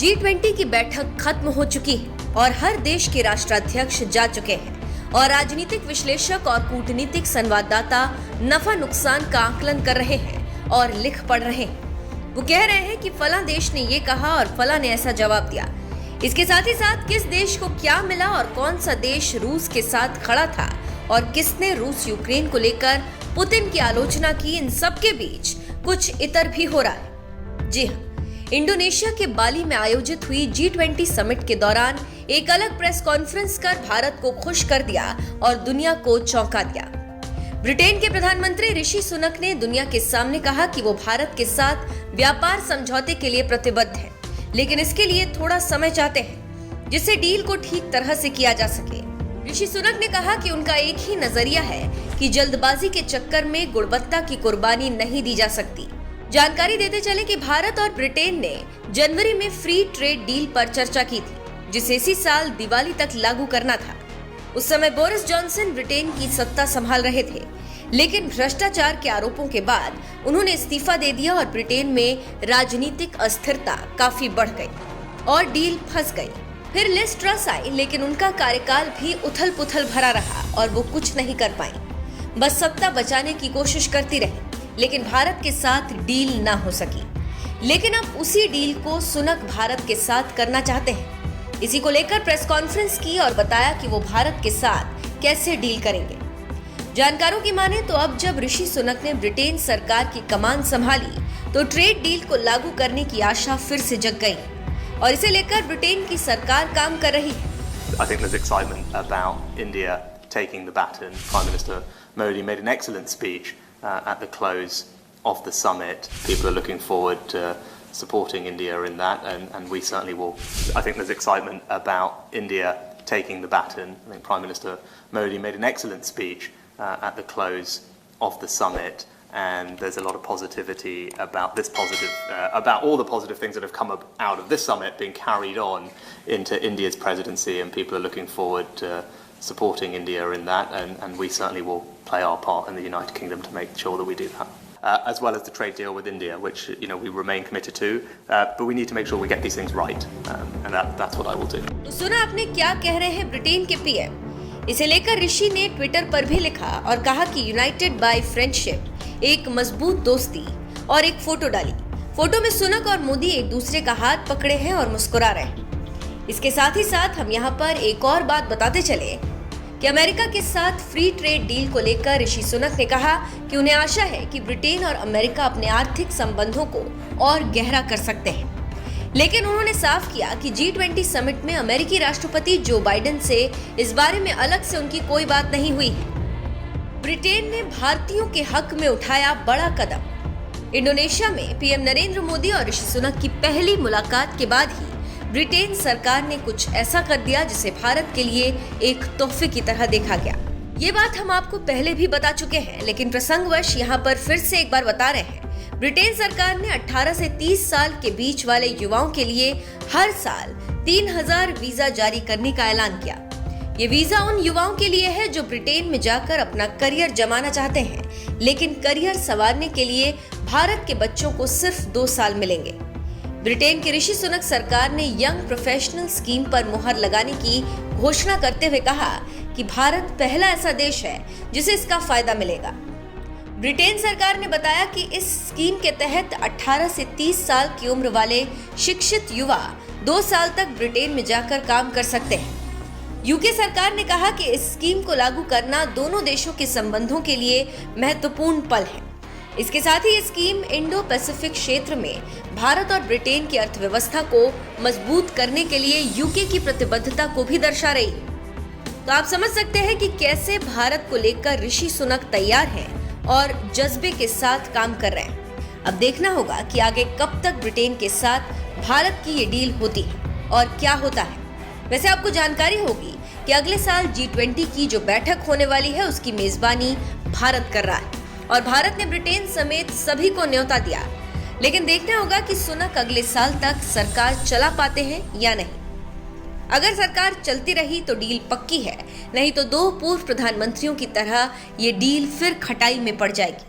G20 की बैठक खत्म हो चुकी है और हर देश के राष्ट्राध्यक्ष जा चुके हैं और राजनीतिक विश्लेषक और कूटनीतिक संवाददाता नफा नुकसान का आकलन कर रहे हैं और लिख पढ़ रहे हैं। वो कह रहे हैं कि फला देश ने ये कहा और फला ने ऐसा जवाब दिया। इसके साथ ही साथ किस देश को क्या मिला और कौन सा देश रूस के साथ खड़ा था और किसने रूस यूक्रेन को लेकर पुतिन की आलोचना की, इन सब के बीच कुछ इतर भी हो रहा है। जी हाँ, इंडोनेशिया के बाली में आयोजित हुई G20 समिट के दौरान एक अलग प्रेस कॉन्फ्रेंस कर भारत को खुश कर दिया और दुनिया को चौंका दिया। ब्रिटेन के प्रधानमंत्री ऋषि सुनक ने दुनिया के सामने कहा कि वो भारत के साथ व्यापार समझौते के लिए प्रतिबद्ध हैं, लेकिन इसके लिए थोड़ा समय चाहते हैं जिससे डील को ठीक तरह से किया जा सके। ऋषि सुनक ने कहा कि उनका एक ही नजरिया है कि जल्दबाजी के चक्कर में गुणवत्ता की कुर्बानी नहीं दी जा सकती। जानकारी देते चले कि भारत और ब्रिटेन ने जनवरी में फ्री ट्रेड डील पर चर्चा की थी, जिसे इसी साल दिवाली तक लागू करना था। उस समय बोरिस जॉनसन ब्रिटेन की सत्ता संभाल रहे थे, लेकिन भ्रष्टाचार के आरोपों के बाद उन्होंने इस्तीफा दे दिया और ब्रिटेन में राजनीतिक अस्थिरता काफी बढ़ गई और डील फंस गई। फिर लिज ट्रस आई, लेकिन उनका कार्यकाल भी उथल पुथल भरा रहा और वो कुछ नहीं कर पाई, बस सत्ता बचाने की कोशिश करती रही, लेकिन भारत के साथ डील ना हो सकी। लेकिन अब उसी डील को सुनक भारत के साथ करना चाहते हैं। इसी को लेकर प्रेस कॉन्फ्रेंस की और बताया कि वो भारत के साथ कैसे डील करेंगे। जानकारों की माने तो अब जब ऋषि सुनक ने ब्रिटेन सरकार की कमान संभाली तो ट्रेड डील को लागू करने की आशा फिर से जग गई और इसे लेकर ब्रिटेन की सरकार काम कर रही है। I think there's excitement about India taking the baton. Prime Minister Modi made an excellent speech at the close of the summit. People are looking forward to supporting India in that, and we certainly will. I think there's excitement about India taking the baton. I think Prime Minister Modi made an excellent speech at the close of the summit, and there's a lot of positivity about about all the positive things that have come out of this summit being carried on into India's presidency, and people are looking forward to supporting India in that, and we certainly will play our part in the United Kingdom to make sure that we do that. As well as the trade deal with India, which we remain committed to, but we need to make sure we get these things right, and that's what I will do. तो सुना आपने क्या कह रहे हैं Britain के PM. इसे लेकर ऋषि ने ट्विटर पर भी लिखा और कहा कि यूनाइटेड बाय फ्रेंडशिप, एक मजबूत दोस्ती, और एक फोटो डाली। फोटो में सुनक और मोदी एक दूसरे का हाथ पकड़े हैं और मुस्कुरा रहे हैं। इसके साथ ही साथ हम यहाँ पर एक और बात बताते चले कि अमेरिका के साथ फ्री ट्रेड डील को लेकर ऋषि सुनक ने कहा कि उन्हें आशा है कि ब्रिटेन और अमेरिका अपने आर्थिक संबंधों को और गहरा कर सकते हैं। लेकिन उन्होंने साफ किया कि G20 समिट में अमेरिकी राष्ट्रपति जो बाइडेन से इस बारे में अलग से उनकी कोई बात नहीं हुई है। ब्रिटेन ने भारतीयों के हक में उठाया बड़ा कदम। इंडोनेशिया में पीएम नरेंद्र मोदी और ऋषि सुनक की पहली मुलाकात के बाद ही ब्रिटेन सरकार ने कुछ ऐसा कर दिया जिसे भारत के लिए एक तोहफे की तरह देखा गया। ये बात हम आपको पहले भी बता चुके हैं, लेकिन प्रसंगवश यहाँ पर फिर से एक बार बता रहे हैं। ब्रिटेन सरकार ने 18 से 30 साल के बीच वाले युवाओं के लिए हर साल 3000 वीजा जारी करने का ऐलान किया। ये वीजा उन युवाओं के लिए है जो ब्रिटेन में जाकर अपना करियर जमाना चाहते हैं, लेकिन करियर संवारने के लिए भारत के बच्चों को सिर्फ 2 साल मिलेंगे। ब्रिटेन की ऋषि सुनक सरकार ने यंग प्रोफेशनल स्कीम पर मुहर लगाने की घोषणा करते हुए कहा कि भारत पहला ऐसा देश है जिसे इसका फायदा मिलेगा। ब्रिटेन सरकार ने बताया कि इस स्कीम के तहत 18 से 30 साल की उम्र वाले शिक्षित युवा 2 साल तक ब्रिटेन में जाकर काम कर सकते हैं। यूके सरकार ने कहा कि इस स्कीम को लागू करना दोनों देशों के संबंधों के लिए महत्वपूर्ण पल है। इसके साथ ही ये स्कीम इंडो पैसिफिक क्षेत्र में भारत और ब्रिटेन की अर्थव्यवस्था को मजबूत करने के लिए यूके की प्रतिबद्धता को भी दर्शा रही है। तो आप समझ सकते हैं कि कैसे भारत को लेकर ऋषि सुनक तैयार हैं और जज्बे के साथ काम कर रहे हैं। अब देखना होगा कि आगे कब तक ब्रिटेन के साथ भारत की ये डील होती है और क्या होता है। वैसे आपको जानकारी होगी कि अगले साल G20 की जो बैठक होने वाली है उसकी मेजबानी भारत कर रहा है और भारत ने ब्रिटेन समेत सभी को न्योता दिया। लेकिन देखना होगा कि सुनक अगले साल तक सरकार चला पाते हैं या नहीं। अगर सरकार चलती रही तो डील पक्की है, नहीं तो 2 पूर्व प्रधानमंत्रियों की तरह ये डील फिर खटाई में पड़ जाएगी।